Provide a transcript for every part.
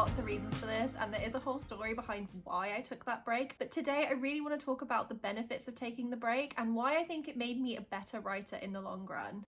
lots of reasons for this, and there is a whole story behind why I took that break. But today I really want to talk about the benefits of taking the break and why I think it made me a better writer in the long run.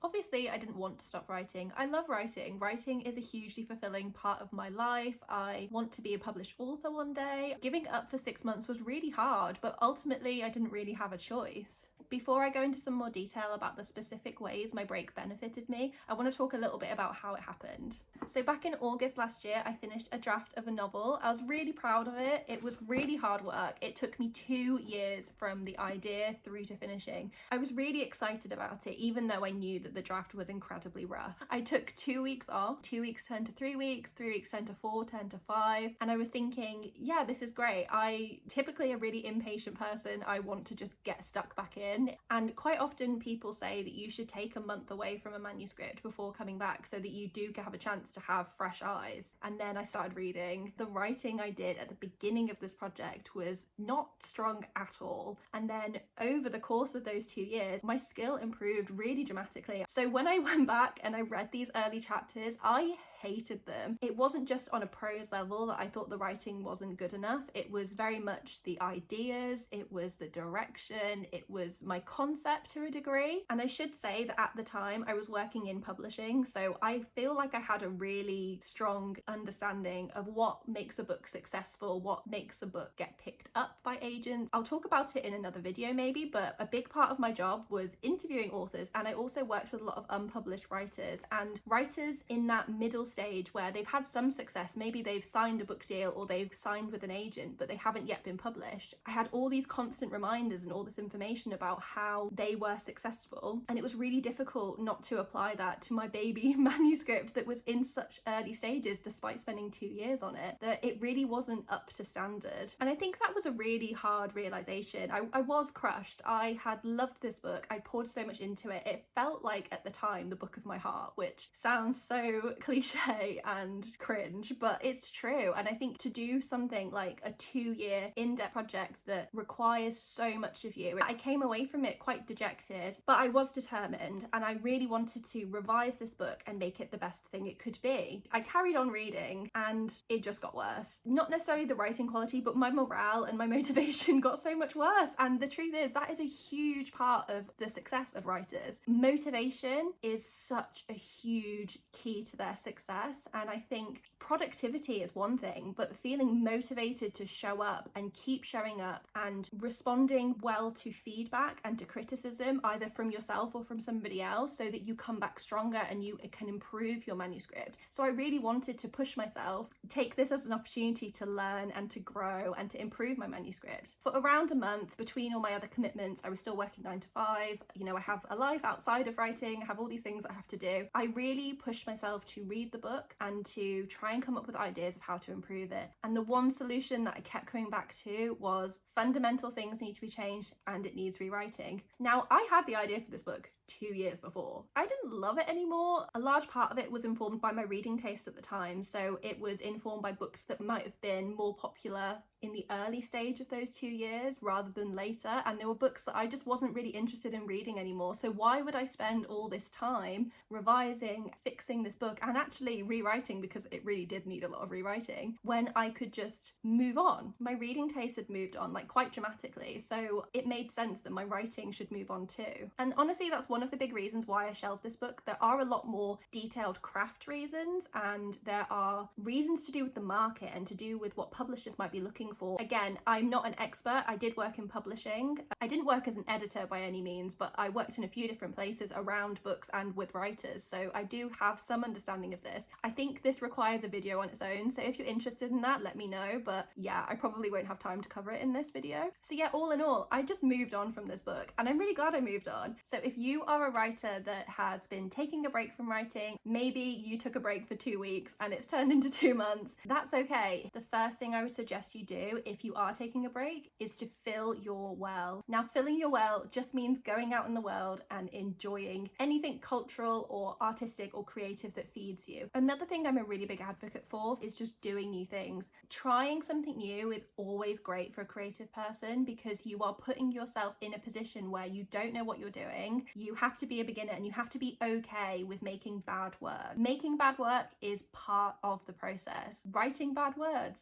Obviously, I didn't want to stop writing. I love writing. Writing is a hugely fulfilling part of my life. I want to be a published author one day. Giving up for 6 months was really hard, but ultimately I didn't really have a choice. Before I go into some more detail about the specific ways my break benefited me, I want to talk a little bit about how it happened. So back in August last year, I finished a draft of a novel. I was really proud of it. It was really hard work. It took me 2 years from the idea through to finishing. I was really excited about it, even though I knew that the draft was incredibly rough. I took 2 weeks off, 2 weeks turned to 3 weeks, 3 weeks turned to 4, turned to 5, and I was thinking, yeah, this is great. I typically a really impatient person. I want to just get stuck back in, and quite often people say that you should take a month away from a manuscript before coming back so that you do have a chance to have fresh eyes. And then I started reading. The writing I did at the beginning of this project was not strong at all, and then over the course of those 2 years my skill improved really dramatically. So when I went back and I read these early chapters, I hated them. It wasn't just on a prose level that I thought the writing wasn't good enough. It was very much the ideas, it was the direction, it was my concept to a degree. And I should say that at the time I was working in publishing, so I feel like I had a really strong understanding of what makes a book successful, what makes a book get picked up by agents. I'll talk about it in another video maybe, but a big part of my job was interviewing authors, and I also worked with a lot of unpublished writers, and writers in that middle stage where they've had some success. Maybe they've signed a book deal or they've signed with an agent, but they haven't yet been published. I had all these constant reminders and all this information about how they were successful, and it was really difficult not to apply that to my baby manuscript that was in such early stages despite spending 2 years on it, that it really wasn't up to standard. And I think that was a really hard realization. I was crushed. I had loved this book. I poured so much into it. It felt like at the time the book of my heart, which sounds so cliche and cringe, but it's true. And I think to do something like a 2-year in-depth project that requires so much of you, I came away from it quite dejected, but I was determined, and I really wanted to revise this book and make it the best thing it could be. I carried on reading and it just got worse. Not necessarily the writing quality, but my morale and my motivation got so much worse. And the truth is that is a huge part of the success of writers. Motivation is such a huge key to their success, and I think productivity is one thing, but feeling motivated to show up and keep showing up and responding well to feedback and to criticism, either from yourself or from somebody else, so that you come back stronger and you can improve your manuscript. So I really wanted to push myself, take this as an opportunity to learn and to grow and to improve my manuscript. For around a month, between all my other commitments, I was still working 9 to 5. You know, I have a life outside of writing, I have all these things I have to do. I really pushed myself to read the book and to try and come up with ideas of how to improve it. And the one solution that I kept coming back to was fundamental things need to be changed and it needs rewriting. Now, I had the idea for this book 2 years before. I didn't love it anymore. A large part of it was informed by my reading taste at the time, so it was informed by books that might have been more popular in the early stage of those 2 years rather than later, and there were books that I just wasn't really interested in reading anymore. So why would I spend all this time revising, fixing this book and actually rewriting, because it really did need a lot of rewriting, when I could just move on? My reading taste had moved on like quite dramatically, so it made sense that my writing should move on too. And honestly, that's one of the big reasons why I shelved this book. There are a lot more detailed craft reasons, and there are reasons to do with the market and to do with what publishers might be looking for. Again, I'm not an expert. I did work in publishing. I didn't work as an editor by any means, but I worked in a few different places around books and with writers, so I do have some understanding of this. I think this requires a video on its own, so if you're interested in that, let me know, but yeah, I probably won't have time to cover it in this video. So yeah, all in all, I just moved on from this book, and I'm really glad I moved on. So if you are a writer that has been taking a break from writing, maybe you took a break for 2 weeks and it's turned into 2 months, that's okay. The first thing I would suggest you do if you are taking a break is to fill your well. Now, filling your well just means going out in the world and enjoying anything cultural or artistic or creative that feeds you. Another thing I'm a really big advocate for is just doing new things. Trying something new is always great for a creative person because you are putting yourself in a position where you don't know what you're doing. You have to be a beginner and you have to be okay with making bad work. Making bad work is part of the process. Writing bad words.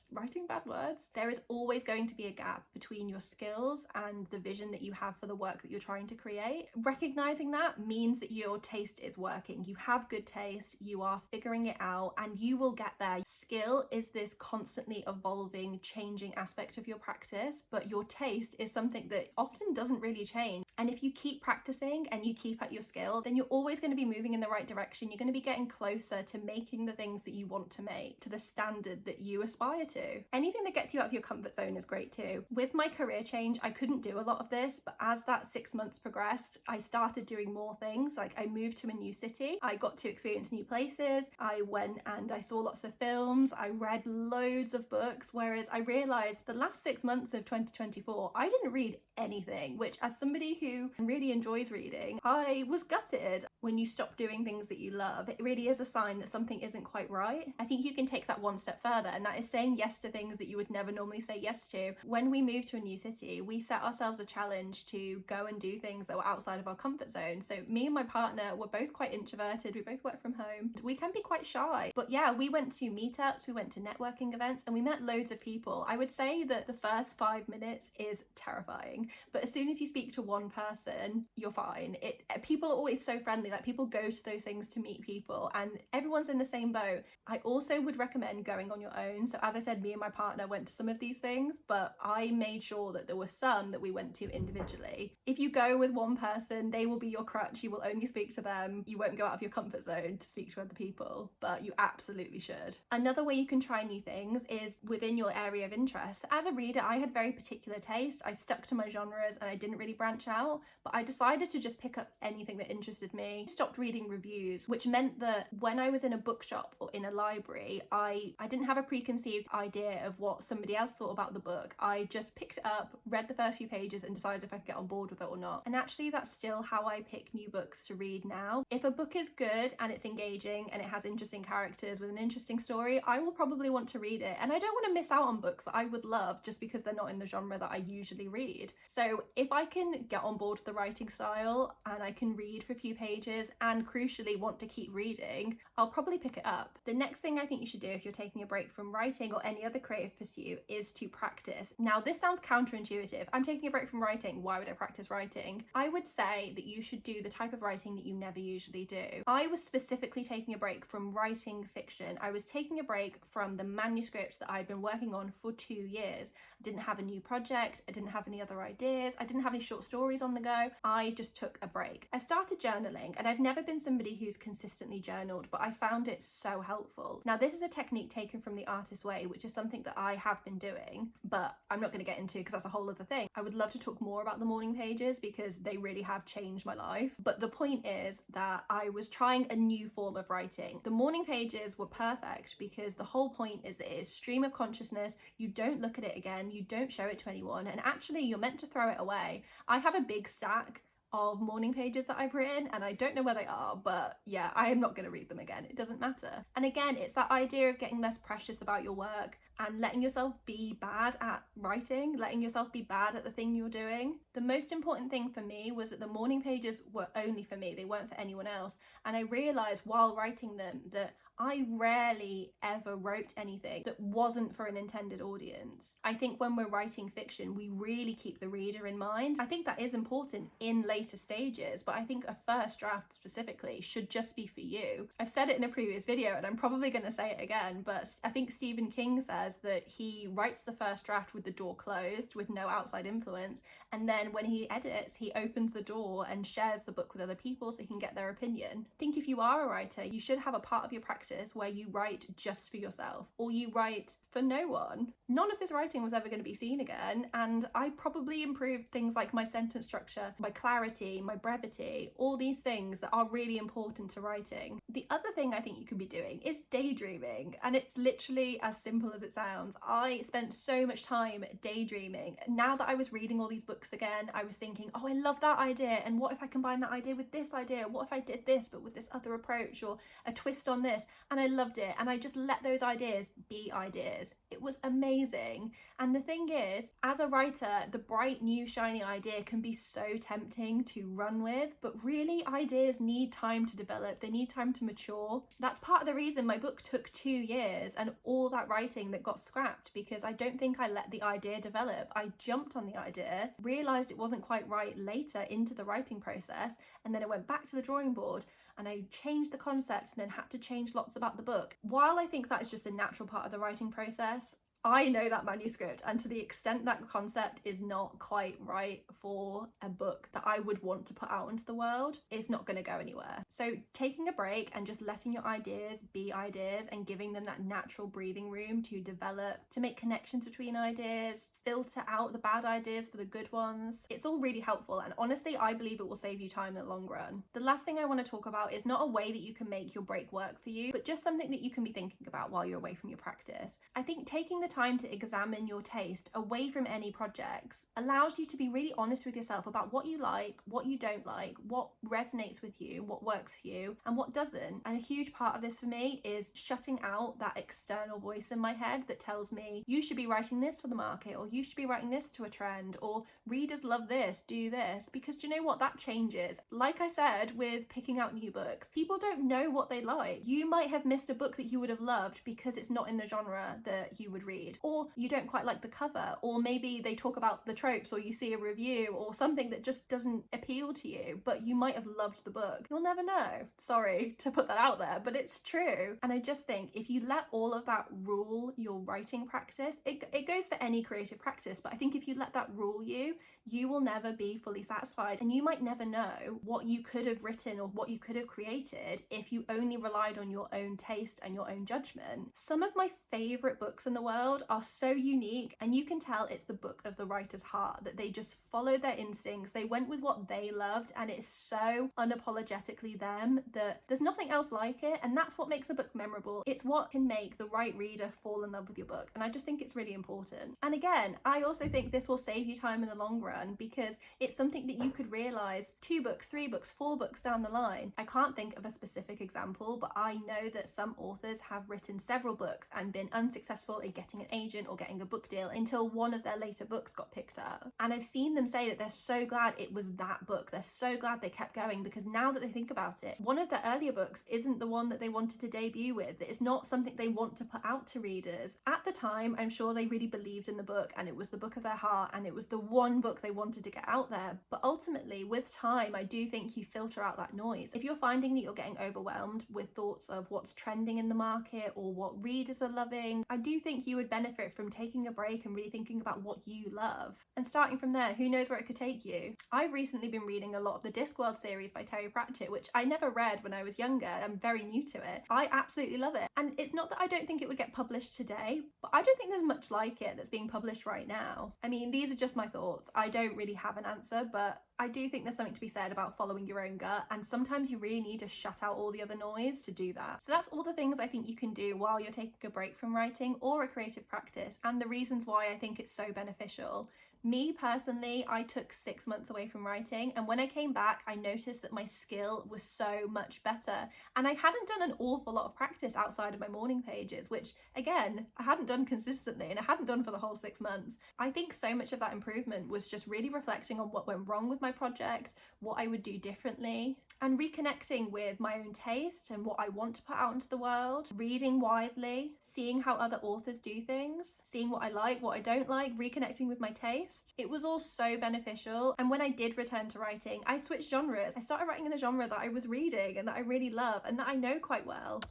There is always going to be a gap between your skills and the vision that you have for the work that you're trying to create. Recognizing that means that your taste is working. You have good taste, you are figuring it out, and you will get there. Skill is this constantly evolving, changing aspect of your practice, but your taste is something that often doesn't really change. And if you keep practicing and you keep at your skill, then you're always going to be moving in the right direction. You're going to be getting closer to making the things that you want to make, to the standard that you aspire to. Anything that gets you out of your comfort zone is great too. With my career change, I couldn't do a lot of this, but as that 6 months progressed, I started doing more things. Like I moved to a new city, I got to experience new places, I went and I saw lots of films, I read loads of books, whereas I realized the last 6 months of 2024, I didn't read anything, which as somebody who really enjoys reading, I was gutted. When you stop doing things that you love, it really is a sign that something isn't quite right. I think you can take that one step further, and that is saying yes to things that you would never normally say yes to. When we moved to a new city, we set ourselves a challenge to go and do things that were outside of our comfort zone. So me and my partner were both quite introverted, we both work from home. We can be quite shy, but yeah, we went to meetups, we went to networking events, and we met loads of people. I would say that the first 5 minutes is terrifying, but as soon as you speak to one person, you're fine. People are always so friendly, like people go to those things to meet people and everyone's in the same boat. I also would recommend going on your own. So as I said, me and my partner went to some of these things, but I made sure that there were some that we went to individually. If you go with one person, they will be your crutch. You will only speak to them. You won't go out of your comfort zone to speak to other people, but you absolutely should. Another way you can try new things is within your area of interest. As a reader, I had very particular taste. I stuck to my genres and I didn't really branch out, but I decided to just pick up anything that interested me. Stopped reading reviews, which meant that when I was in a bookshop or in a library, I didn't have a preconceived idea of what somebody else thought about the book. I just picked it up, read the first few pages and decided if I could get on board with it or not. And actually that's still how I pick new books to read now. If a book is good and it's engaging and it has interesting characters with an interesting story, I will probably want to read it. And I don't want to miss out on books that I would love just because they're not in the genre that I usually read. So if I can get on board with the writing style and I can read for a few pages and crucially want to keep reading, I'll probably pick it up. The next thing I think you should do if you're taking a break from writing or any other creative pursuit is to practice. Now this sounds counterintuitive. I'm taking a break from writing, why would I practice writing? I would say that you should do the type of writing that you never usually do. I was specifically taking a break from writing fiction. I was taking a break from the manuscript that I'd been working on for 2 years. I didn't have a new project, I didn't have any other ideas, I didn't have any short stories on the go. I just took a break. I started journaling, and I've never been somebody who's consistently journaled, but I found it so helpful. Now this is a technique taken from The Artist's Way, which is something that I have been doing, but I'm not going to get into because that's a whole other thing. I would love to talk more about the morning pages because they really have changed my life, but the point is that I was trying a new form of writing. The morning pages were perfect because the whole point is it is stream of consciousness. You don't look at it again, you don't show it to anyone, and actually you're meant to throw it away. I have a big stack of morning pages that I've written and I don't know where they are, but yeah, I am not going to read them again. It doesn't matter. And again, it's that idea of getting less precious about your work and letting yourself be bad at writing, letting yourself be bad at the thing you're doing. The most important thing for me was that the morning pages were only for me, they weren't for anyone else. And I realized while writing them that I rarely ever wrote anything that wasn't for an intended audience. I think when we're writing fiction, we really keep the reader in mind. I think that is important in later stages, but I think a first draft specifically should just be for you. I've said it in a previous video and I'm probably going to say it again, but I think Stephen King says that he writes the first draft with the door closed, with no outside influence, and then when he edits, he opens the door and shares the book with other people so he can get their opinion. I think if you are a writer, you should have a part of your practice practice where you write just for yourself or you write for no one, none of this writing was ever going to be seen again. And I probably improved things like my sentence structure, my clarity, my brevity, all these things that are really important to writing. The other thing I think you could be doing is daydreaming, and it's literally as simple as it sounds. I spent so much time daydreaming. Now that I was reading all these books again, I was thinking, oh, I love that idea, and what if I combine that idea with this idea? What if I did this but with this other approach, or a twist on this? And I loved it, and I just let those ideas be ideas. It was amazing. And the thing is, as a writer, the bright new shiny idea can be so tempting to run with, but really ideas need time to develop, they need time to mature. That's part of the reason my book took 2 years and all that writing that got scrapped, because I don't think I let the idea develop. I jumped on the idea, realised it wasn't quite right later into the writing process, and then I went back to the drawing board and I changed the concept and then had to change lots about the book. While I think that is just a natural part of the writing process, I know that manuscript, and to the extent that concept is not quite right for a book that I would want to put out into the world, it's not going to go anywhere. So taking a break and just letting your ideas be ideas and giving them that natural breathing room to develop, to make connections between ideas, filter out the bad ideas for the good ones, it's all really helpful, and honestly I believe it will save you time in the long run. The last thing I want to talk about is not a way that you can make your break work for you, but just something that you can be thinking about while you're away from your practice. I think taking the time to examine your taste away from any projects allows you to be really honest with yourself about what you like, what you don't like, what resonates with you, what works for you, and what doesn't. And a huge part of this for me is shutting out that external voice in my head that tells me you should be writing this for the market, or you should be writing this to a trend, or readers love this, do this. Because do you know what? That changes. Like I said with picking out new books, people don't know what they like. You might have missed a book that you would have loved because it's not in the genre that you would read, or you don't quite like the cover, or maybe they talk about the tropes, or you see a review or something that just doesn't appeal to you, but you might have loved the book. You'll never know. Sorry to put that out there, but it's true. And I just think if you let all of that rule your writing practice, it goes for any creative practice, but I think if you let that rule you, you will never be fully satisfied, and you might never know what you could have written or what you could have created if you only relied on your own taste and your own judgment. Some of my favourite books in the world are so unique, and you can tell it's the book of the writer's heart, that they just followed their instincts, they went with what they loved, and it's so unapologetically them that there's nothing else like it. And that's what makes a book memorable. It's what can make the right reader fall in love with your book, and I just think it's really important. And again, I also think this will save you time in the long run, because it's something that you could realise 2 books, 3 books, 4 books down the line. I can't think of a specific example, but I know that some authors have written several books and been unsuccessful in getting an agent or getting a book deal until one of their later books got picked up. And I've seen them say that they're so glad it was that book. They're so glad they kept going, because now that they think about it, one of their earlier books isn't the one that they wanted to debut with. It's not something they want to put out to readers. At the time, I'm sure they really believed in the book, and it was the book of their heart, and it was the one book they wanted to get out there. But ultimately, with time, I do think you filter out that noise. If you're finding that you're getting overwhelmed with thoughts of what's trending in the market or what readers are loving, I do think you would benefit from taking a break and really thinking about what you love. And starting from there, who knows where it could take you. I've recently been reading a lot of the Discworld series by Terry Pratchett, which I never read when I was younger. I'm very new to it. I absolutely love it. And it's not that I don't think it would get published today, but I don't think there's much like it that's being published right now. I mean, these are just my thoughts. I don't really have an answer, but I do think there's something to be said about following your own gut, and sometimes you really need to shut out all the other noise to do that. So that's all the things I think you can do while you're taking a break from writing or a creative practice, and the reasons why I think it's so beneficial. Me personally, I took 6 months away from writing, and when I came back, I noticed that my skill was so much better, and I hadn't done an awful lot of practice outside of my morning pages, which again, I hadn't done consistently, and I hadn't done for the whole 6 months. I think so much of that improvement was just really reflecting on what went wrong with my project, what I would do differently, and reconnecting with my own taste and what I want to put out into the world, reading widely, seeing how other authors do things, seeing what I like, what I don't like, reconnecting with my taste. It was all so beneficial, and when I did return to writing, I switched genres. I started writing in a genre that I was reading and that I really love and that I know quite well.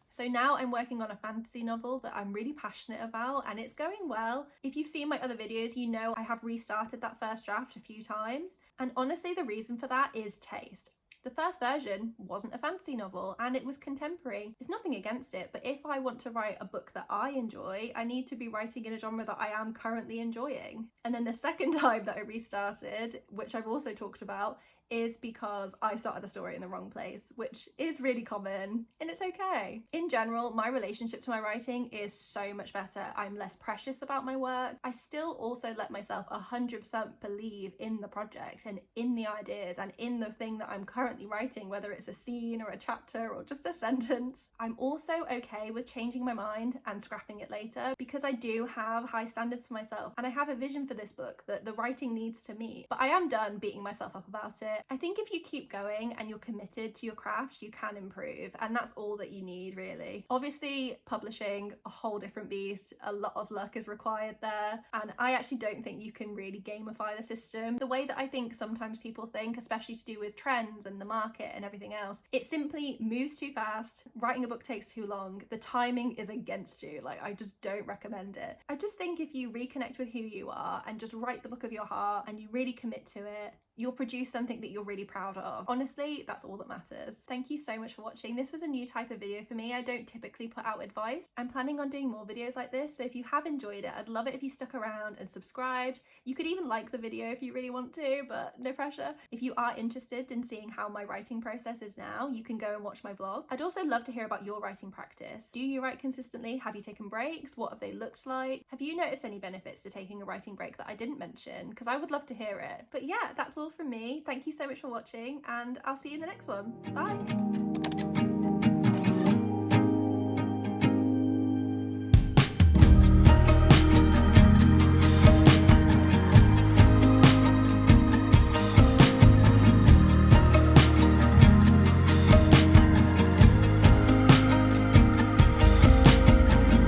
So now I'm working on a fantasy novel that I'm really passionate about, and it's going well. If you've seen my other videos, you know I have restarted that first draft a few times, and honestly the reason for that is taste. The first version wasn't a fantasy novel and it was contemporary. There's nothing against it, but if I want to write a book that I enjoy, I need to be writing in a genre that I am currently enjoying. And then the second time that I restarted, which I've also talked about, is because I started the story in the wrong place, which is really common, and it's okay. In general, my relationship to my writing is so much better. I'm less precious about my work. I still also let myself 100% believe in the project and in the ideas and in the thing that I'm currently writing, whether it's a scene or a chapter or just a sentence. I'm also okay with changing my mind and scrapping it later, because I do have high standards for myself and I have a vision for this book that the writing needs to meet. But I am done beating myself up about it. I think if you keep going and you're committed to your craft, you can improve, and that's all that you need, really. Obviously, publishing, a whole different beast. A lot of luck is required there, and I actually don't think you can really gamify the system the way that I think sometimes people think, especially to do with trends and the market and everything else. It simply moves too fast. Writing a book takes too long. The timing is against you. Like, I just don't recommend it. I just think if you reconnect with who you are and just write the book of your heart and you really commit to it, you'll produce something that you're really proud of. Honestly, that's all that matters. Thank you so much for watching. This was a new type of video for me. I don't typically put out advice. I'm planning on doing more videos like this, so if you have enjoyed it, I'd love it if you stuck around and subscribed. You could even like the video if you really want to, but no pressure. If you are interested in seeing how my writing process is now, you can go and watch my vlog. I'd also love to hear about your writing practice. Do you write consistently? Have you taken breaks? What have they looked like? Have you noticed any benefits to taking a writing break that I didn't mention? Because I would love to hear it. But yeah, that's all from me. Thank you so much for watching, and I'll see you in the next one. Bye!